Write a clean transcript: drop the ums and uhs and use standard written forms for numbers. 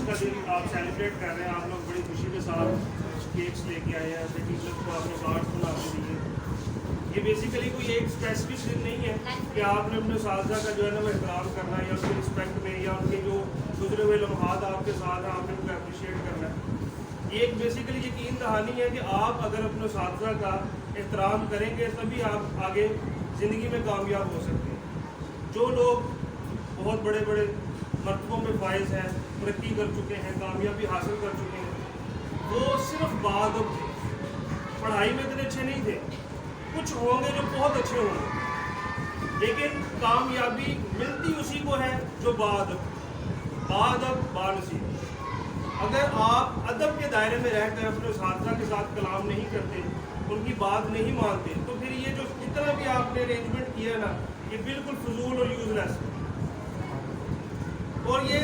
का दिन आप सेलिब्रेट कर रहे हैं, आप लोग बड़ी खुशी के साथ केक्स लेके आए हैं, अपने टीचर्स को आपने कार्ड्स बना के दिए। ये बेसिकली कोई एक स्पेसिफिक दिन नहीं है कि आपने अपने साथी का जो है ना वो एहतराम करना है, या उसके रिस्पेक्ट में, या उनके जो गुजरे हुए लम्हात आपके साथ हैं आपने उनको अप्रिशिएट करना है। ये एक बेसिकली यकीन दहानी है कि आप अगर अपने साथी का एहतराम करेंगे तभी आप आगे ज़िंदगी में कामयाब हो सकते हैं। जो लोग बहुत बड़े बड़े मरतबों पे फायज हैं, तरक्की कर चुके हैं, कामयाबी हासिल कर चुके हैं, वो सिर्फ बाद पढ़ाई में इतने अच्छे नहीं थे। कुछ होंगे जो बहुत अच्छे होंगे, लेकिन कामयाबी मिलती उसी को है जो बादब बानसीब। अगर आप अदब के दायरे में रहकर अपने साथी के साथ कलाम नहीं करते, उनकी बात नहीं मानते, तो फिर ये जो जितना भी आपने अरेंजमेंट किया ना, ये बिल्कुल फजूल और यूजलेस है। और ये